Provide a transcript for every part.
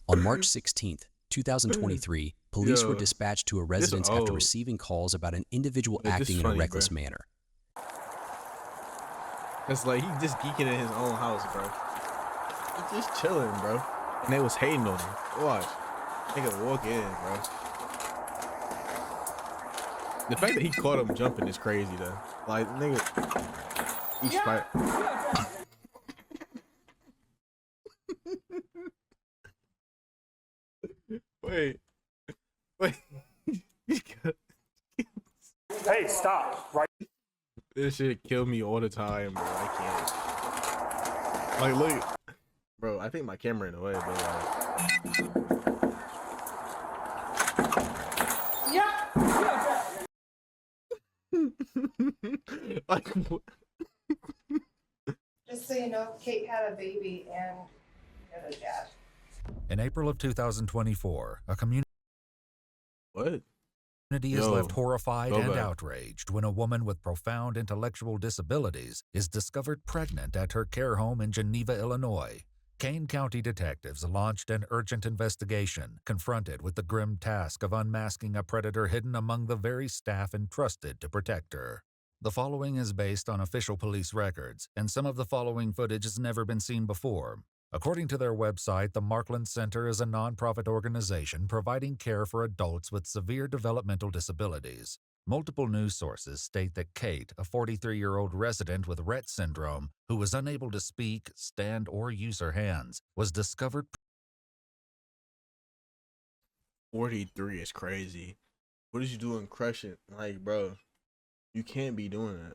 On March 16th, 2023, police were Yo, dispatched to a this residence after old. receiving calls about an individual But this acting is in a funny, reckless bro. manner. It's like he just geeking in his own house, bro. He just chilling, bro. And they was hating on him. Watch. Nigga walk in, bro. The fact that he caught him jumping is crazy, though. Like, nigga. He spite. Wait. Wait. Hey, stop. Right. This shit kill me all the time, bro. I can't. Like, look. Bro, I think my camera in the way, but like. Like, what? Just so you know, Kate had a baby and had a dad. In April of 2024, a community What? is left horrified and back. outraged when a woman with profound intellectual disabilities is discovered pregnant at her care home in Geneva, Illinois. Kane County detectives launched an urgent investigation, confronted with the grim task of unmasking a predator hidden among the very staff entrusted to protect her. The following is based on official police records, and some of the following footage has never been seen before. According to their website, the Markland Center is a nonprofit organization providing care for adults with severe developmental disabilities. Multiple news sources state that Kate, a 43-year-old resident with Rett syndrome, who was unable to speak, stand, or use her hands, was discovered 43 is crazy. What did you do in Crescent? Like, bro, you can't be doing that.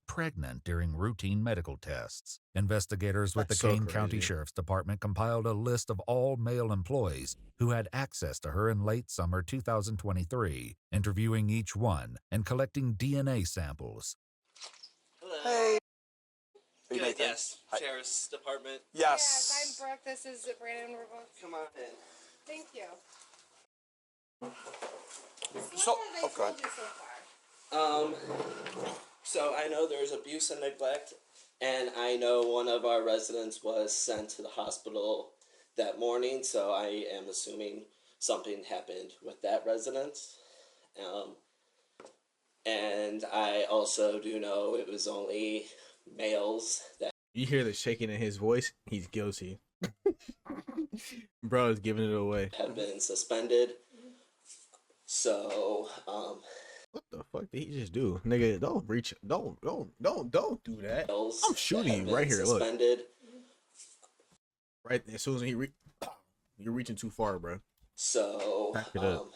pregnant during routine medical tests. Investigators with That's the so Kane County crazy. Sheriff's Department compiled a list of all male employees who had access to her in late summer 2023, interviewing each one and collecting DNA samples. Hey. Good, yes. Sheriff's Department. Yes. Yes, I'm Brooke. This is Brandon. We're both. Come on in. Thank you. So, What have they okay. told you so far? So I know there's abuse and neglect, and I know one of our residents was sent to the hospital that morning, so I am assuming something happened with that resident. And I also do know it was only males that You hear the shaking in his voice? He's guilty. Bro is giving it away. had been suspended. So, What the fuck did he just do? Nigga, don't reach. Don't do that. males I'm shooting that you had right been here, look. Suspended. Right as soon as you're reaching too far, bro. So, Back it up.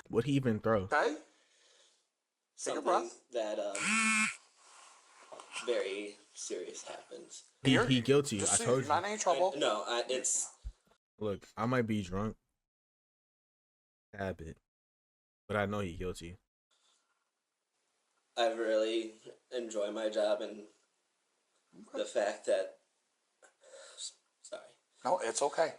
What'd he even throw? Okay. Take a something breath. that very serious happens. He guilty. Just I so told you're you. not in any trouble. No, it's Look, I might be drunk. Habit. But I know he guilty. I really enjoy my job and the fact that sorry, No, it's okay.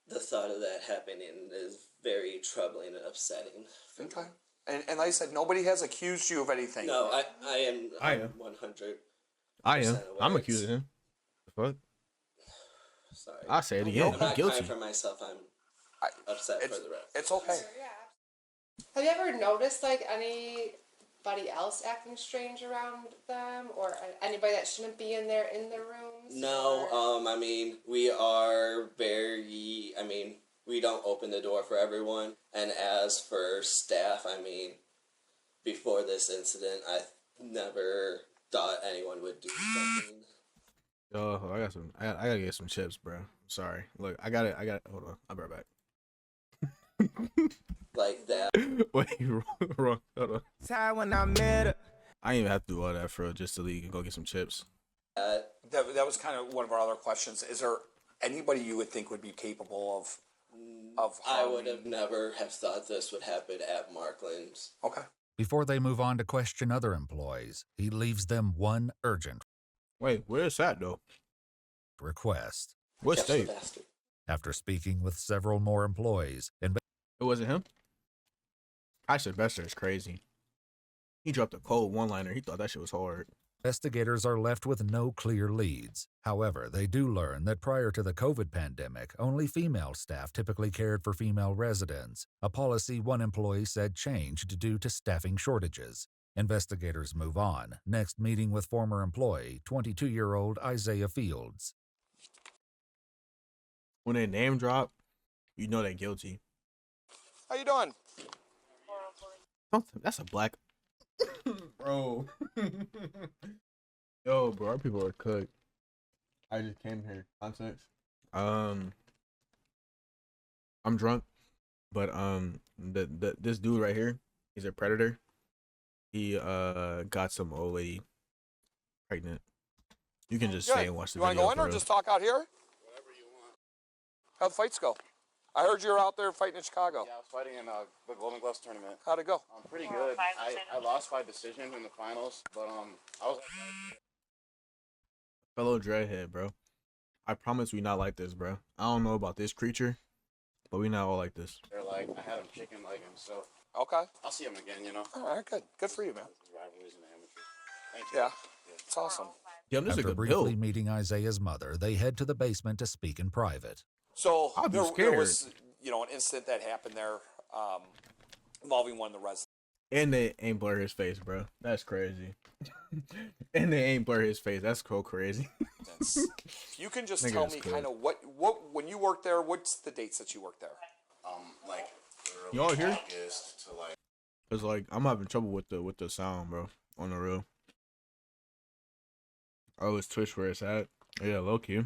the thought of that happening is very troubling and upsetting. For me. Okay. And like I said, nobody has accused you of anything. No, I am. I I'm am. 100. I am. aware I'm it's- accusing him. The fuck? Sorry. I say it No, again. I'm He not guilty. crying for myself. I'm I- upset It's, for the rest. it's okay. Yeah. Have you ever noticed like anybody else acting strange around them, or anybody that shouldn't be in their rooms? No, or- I mean, we are very, I mean, we don't open the door for everyone. And as for staff, I mean, before this incident, I never thought anyone would do something. Oh, I got some. I gotta get some chips, bro. Sorry. Look, I got it. Hold on. I'll be right back. Like that. Wait, wrong. Hold on. Time when I met her. I didn't even have to do all that for just to leave and go get some chips. That was kind of one of our other questions. Is there anybody you would think would be capable of I harming? would have never have thought this would happen at Markland's. Okay. Before they move on to question other employees, he leaves them one urgent Wait, where's that though? request. What Yes, the state? bastard. After speaking with several more employees, It wasn't him. I said Bester is crazy. He dropped a cold one-liner. He thought that shit was hard. Investigators are left with no clear leads. However, they do learn that prior to the COVID pandemic, only female staff typically cared for female residents, a policy one employee said changed due to staffing shortages. Investigators move on, next meeting with former employee, 22-year-old Isaiah Fields. When they name drop, you know they're guilty. How you doing? That's a black bro. Yo, bro, our people are cooked. I just came here. Context. I'm drunk, but this dude right here, he's a predator. He got some old lady pregnant. You can just stay and watch the video. You want to go in or bro. just talk out here? Whatever you want. How'd the fights go? I heard you were out there fighting in Chicago. Yeah, I was fighting in the Golden Gloves tournament. How'd it go? Pretty good. I lost by decision in the finals, but I was Fellow dreadhead, bro. I promise we not like this, bro. I don't know about this creature, but we not all like this. they're like I had him chicken legging, so Okay. I'll see him again. You know. All right, good. Good for you, man. Rivalries and amateurs. Thank you. Yeah, it's awesome. Yeah, this is a After good briefly build. meeting Isaiah's mother, they head to the basement to speak in private. So I'd be there scared. was, an incident that happened there involving one of the residents. And they ain't blur his face, bro. That's crazy. And they ain't blur his face. That's so crazy. You can just Nigga tell is me cool. kind of what when you worked there. What's the dates that you worked there? Like early Y'all here? August to like. Cause like I'm having trouble with the sound, bro. On the real. Oh, it's Twitch where it's at. Yeah, low key.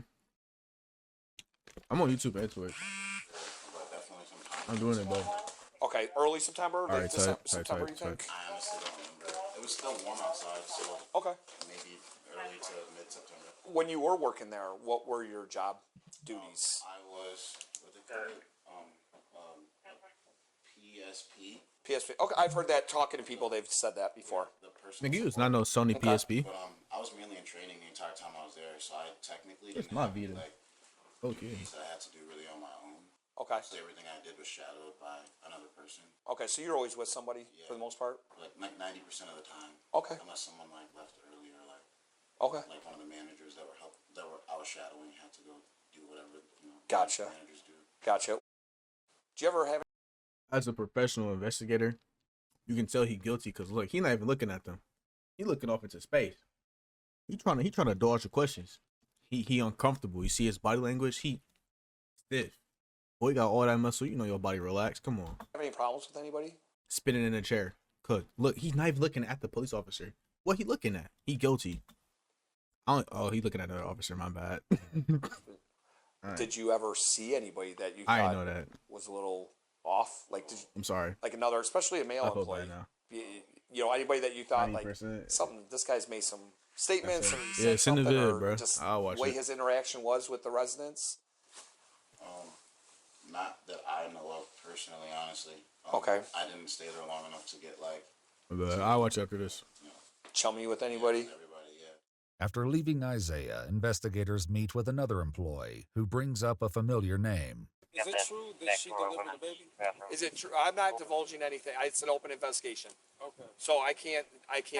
I'm on YouTube and Twitch. But definitely sometime. I'm doing it, bro. Okay, early September, All late right, December, tight, September. You tight. think? I honestly don't remember. It was still warm outside, so Okay. maybe early to mid-September. When you were working there, what were your job duties? I was what they call it, PSP. PSP. Okay, I've heard that talking to people. They've said that before. The person. Nigga, you was not no Sony PSP. But I was mainly in training the entire time I was there, so I technically It's didn't my have any, Vita. like Okay. duties that I had to do really on my own. Okay. So everything I did was shadowed by another person, Okay, so you're always with somebody for the most part. like 90% of the time. Okay. Unless someone like left early or like Okay. one of the managers that were I was shadowing had to go do whatever Gotcha. managers do. Gotcha. Do you ever have? As a professional investigator, you can tell he guilty because look, he not even looking at them. He looking off into space. He trying to dodge the questions. He uncomfortable. You see his body language. He stiff. Boy, got all that muscle. You know your body relax. Come on. Have any problems with anybody? Spinning in a chair. Cook. Look, he's not even looking at the police officer. What he looking at? He guilty. He looking at another officer. My bad. Right. Did you ever see anybody that you I thought didn't know that. was a little off? Like, I'm sorry. like another, especially a male I feel employee. bad now. Anybody that you thought like 90%. something. This guy's made some statements. Or he Yeah, said send the something, vid, or bro. just I'll watch the way it. his interaction was with the residents. Not that I know of personally, honestly. Okay. I didn't stay there long enough to get like But I'll watch after this. Chummy with anybody? everybody. Yeah. After leaving Isaiah, investigators meet with another employee who brings up a familiar name. Is it true that she delivered the baby? Is it true? I'm not divulging anything. It's an open investigation, Okay. so I can't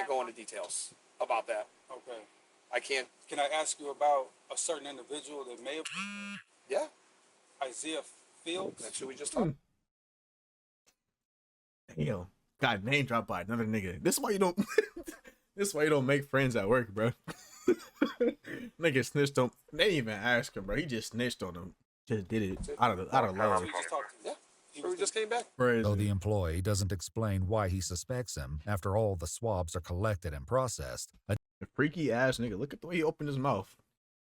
go into details about that. Okay. I can't. Can I ask you about a certain individual that may have Yeah, Isaiah Fields? that's who we just talked. Damn. Got name dropped by another nigga. This is why you don't. This is why you don't make friends at work, bro. Nigga snitched on. They didn't even ask him, bro. He just snitched on him. Just did it out of love. We just talked to Yeah, so we just came back. Though the employee doesn't explain why he suspects him after all the swabs are collected and processed, a The freaky ass nigga. Look at the way he opened his mouth.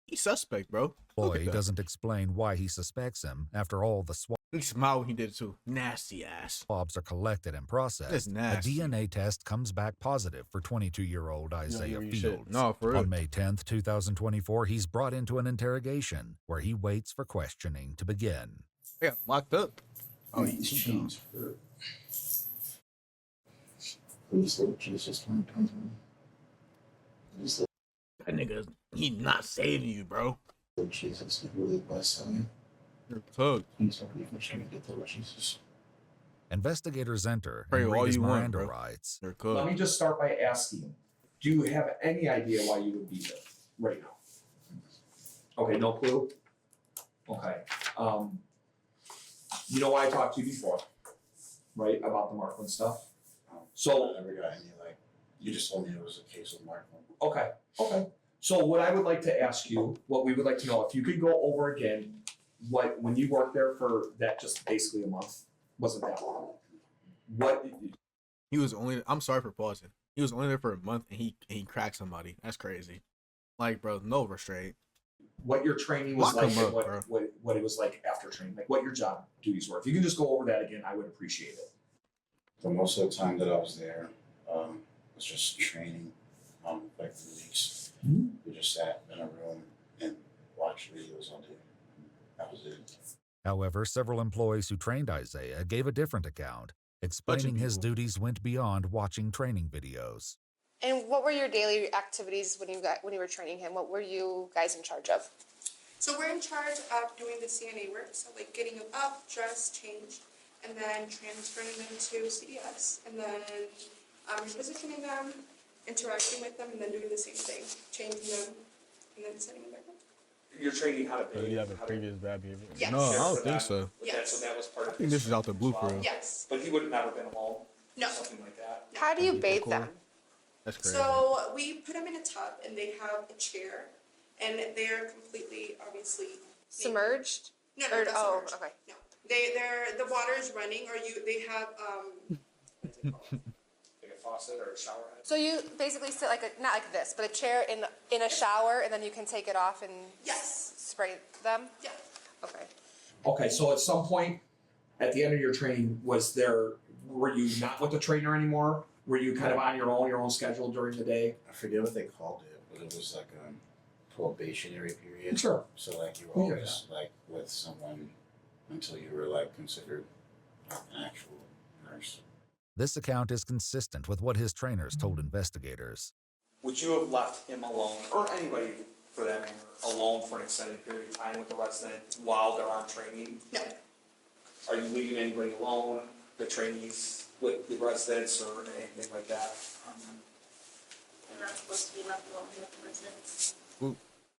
He's suspect, bro. Look at employee that. doesn't explain why he suspects him after all the He smiled when he did it too. Nasty ass. swabs are collected and That's processed. A nasty. DNA test comes back positive for 22-year-old Isaiah you should. Fields. No, for real. On May 10th, 2024, he's brought into an interrogation where he waits for questioning to begin. Yeah, locked up. Oh, he's Change for please, Lord Jesus, come to me. Please, that nigga. He not saving you, bro. Lord Jesus, if you lead my son, You're cooked. please don't leave me stranded, Lord Jesus. Investigators enter Pray and all read his you want, Miranda bro. rights. You're Let me cooked. just start by asking, Do you have any idea why you would be there right now? Okay, no clue? Okay, you know why I talked to you before, right, about the Markland stuff? So. I never got any, like, you just told me it was a case of Markland. Okay. So what I would like to ask you, what we would like to know, if you could go over again, when you worked there for that just basically a month, wasn't that long? He was only. I'm sorry for pausing. He was only there for a month, and he cracked somebody. That's crazy. Like, bro, no restraint. What your training was Lock like, him and up, bro. what it was like after training, like what your job duties were. If you can just go over that again, I would appreciate it. For most of the time that I was there, was just training, like the weeks. Mm-hmm. We just sat in a room and watched videos all day. That was it. However, several employees who trained Isaiah gave a different account, explaining his people. duties went beyond watching training videos. And what were your daily activities when you were training him? What were you guys in charge of? So we're in charge of doing the CNA work, so like getting them up, dressed, changed, and then transferring them to CDS, and then repositioning them, interacting with them, and then doing the same thing, changing them, and then sending them back home. You're training how to So you have a previous bad behavior? Yes. No, I don't So think that- so. Yes. So that was part of I think this is out the training as well. blueprint. Yes. But he would have never been alone. No. Something like that. How do you bathe Cool. them? That's crazy. So we put them in a tub, and they have a chair, and they're completely, obviously, Submerged? No, Or- not oh, submerged. okay. No, they're the water is running, or they have Like a faucet or a shower head. So you basically sit not like this, but a chair in a shower, and then you can take it off and yes, spray them? yeah. Okay. Okay, so at some point at the end of your training, were you not with the trainer anymore? Were you kind of on your own schedule during the day? I forget what they called it, but it was like a probationary period. Sure. So like you were We hear always like with someone until you were like considered like an actual nurse. This account is consistent with what his trainers told investigators. Would you have left him alone, or anybody for that matter, alone for an extended period of time with the resident while they're on training? No. Are you leaving anybody alone, the trainees with the residents or anything like that? They're not supposed to be left alone with the residents.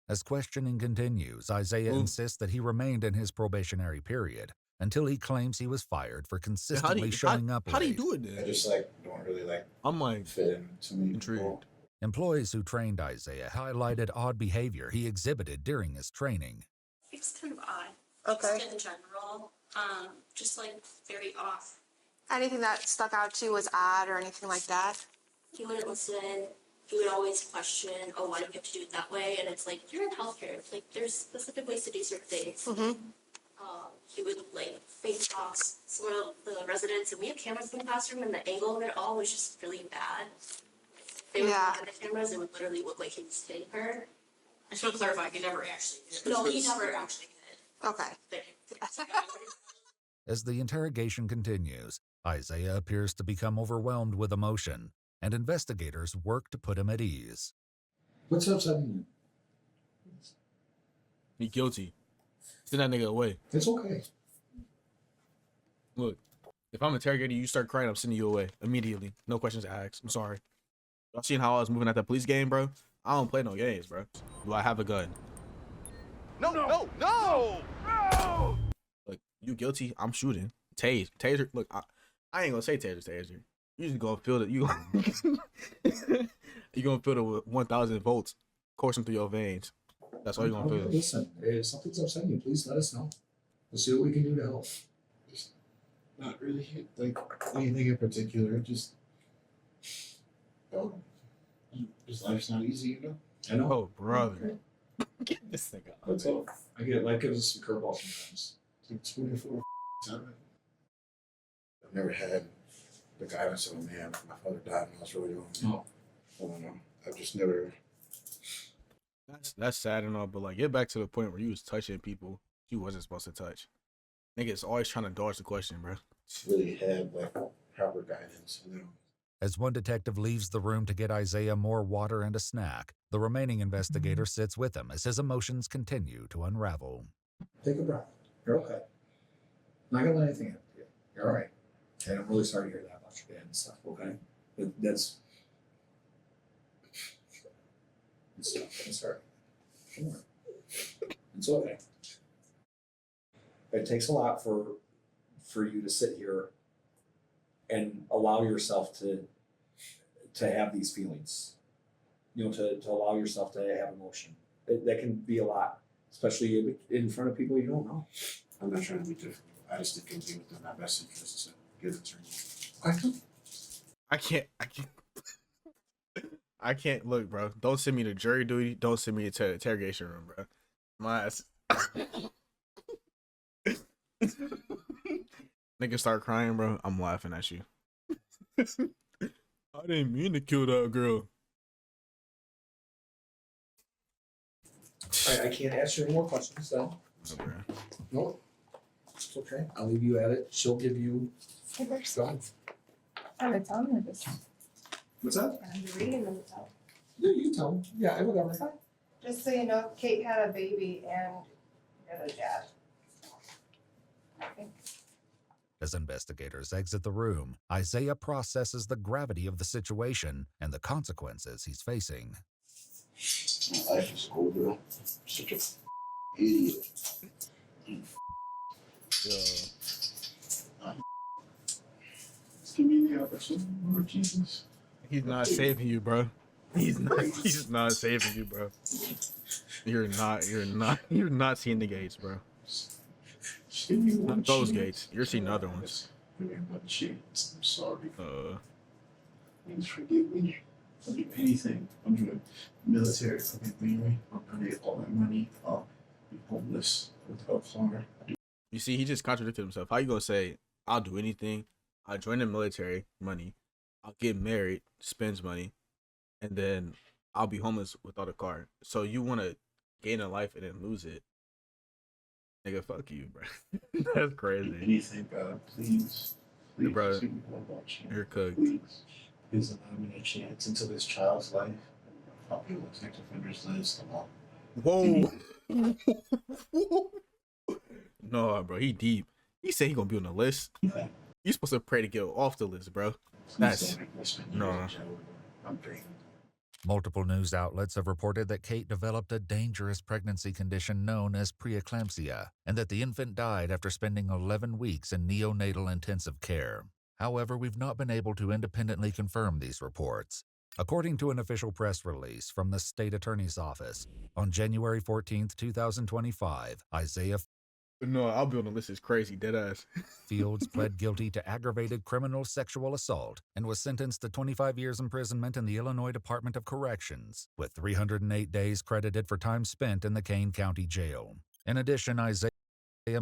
As questioning continues, Isaiah insists that he remained in his probationary period until he claims he was fired for consistently showing up late. How do you do it then? I just like don't really like I'm like fit in too many intrigued. people. Employees who trained Isaiah highlighted odd behavior he exhibited during his training. It's kind of odd. Okay. Just in general, just like very off. Anything that stuck out to you was odd or anything like that? He wouldn't listen. He would always question, oh, why do you have to do it that way? And it's like, you're in healthcare. Like, there's specific ways to do certain things. Mm-hmm. He would, like, face off some of the residents, and we have cameras in the classroom, and the angle of it all was just really bad. If they would Yeah. look at the cameras, it would literally look like he was hitting her. I should clarify, he never actually did. No, he never actually did. Okay. As the interrogation continues, Isaiah appears to become overwhelmed with emotion, and investigators work to put him at ease. What's upsetting you? He guilty. Send that nigga away. It's okay. Look, if I'm interrogating you, you start crying, I'm sending you away immediately. No questions asked. I'm sorry. Y'all seen how I was moving at that police game, bro? I don't play no games, bro. Do I have a gun? No. Look, you guilty, I'm shooting. Taser. Look, I ain't gonna say taser. You just gonna feel it. You gonna feel it with 1,000 volts coursing through your veins. That's all you're gonna feel. Listen, if something's upsetting you, please let us know. We'll see what we can do to help. Just not really like anything in particular. Just just life's not easy, you know. I know. Oh, brother. Get this thing out. That's all. I get life gives us some curveballs sometimes. It's like 24/7. I've never had the guidance of a man. My father died when I was really young. Oh. I don't know. I've just never. That's sad and all, but like get back to the point where you was touching people you wasn't supposed to touch. Niggas always trying to dodge the question, bro. Really had like proper guidance, you know. As one detective leaves the room to get Isaiah more water and a snack, the remaining investigator sits with him as his emotions continue to unravel. Take a breath. You're okay. Not gonna let anything happen to you. You're all right. And I'm really sorry to hear that about your dad and stuff, okay? That's It's not gonna start. Sure. It's okay. It takes a lot for you to sit here and allow yourself to have these feelings. You know, to allow yourself to have emotion. That can be a lot, especially in front of people you don't know. I'm not trying to be difficult. I just think it'll be within my best interest to give it to you. I can't look, bro. Don't send me to jury duty. Don't send me to the interrogation room, bro. My ass. Nigga start crying, bro. I'm laughing at you. I didn't mean to kill that girl. I can't ask you any more questions then. Okay. Nope. It's okay. I'll leave you at it. She'll give you. Hey, there's Go ahead. I'm gonna tell him this. What's that? I'm reading them out. Yeah, you tell him. Yeah, whatever. Just so you know, Kate had a baby and you're the dad. As investigators exit the room, Isaiah processes the gravity of the situation and the consequences he's facing. My life is over. Such a idiot. Give me the opportunity, Lord Jesus. He's not saving you, bro. He's not saving you, bro. You're not seeing the gates, bro. Not those gates. You're seeing other ones. Give me one chance. I'm sorry. Please forgive me. I'll do anything. I'm doing military. Forgive me. I'm gonna get all my money. I'll be homeless without a car. You see, he just contradicted himself. How you gonna say, I'll do anything, I'll join the military, money, I'll get married, spends money, and then I'll be homeless without a car. So you wanna gain a life and then lose it. Nigga, fuck you, bro. That's crazy. Anything, God, please. Please, bro, give me one more chance. you're cooked. Please allow me a chance into this child's life. I'll be on the sex offenders list. Whoa. No, bro, he deep. He said he gonna be on the list. You supposed to pray to get off the list, bro. That's no. I'm praying. Multiple news outlets have reported that Kate developed a dangerous pregnancy condition known as preeclampsia, and that the infant died after spending 11 weeks in neonatal intensive care. However, we've not been able to independently confirm these reports. According to an official press release from the state attorney's office, on January 14, 2025, Isaiah No, I'll be on the list. Is crazy, deadass. Fields pled guilty to aggravated criminal sexual assault and was sentenced to 25 years imprisonment in the Illinois Department of Corrections, with 308 days credited for time spent in the Kane County Jail. In addition, Isaiah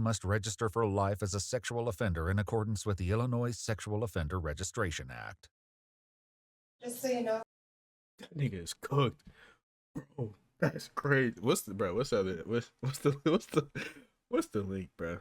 must register for life as a sexual offender in accordance with the Illinois Sexual Offender Registration Act. Just so you know. That nigga is cooked, bro. That's crazy. What's the link, bro?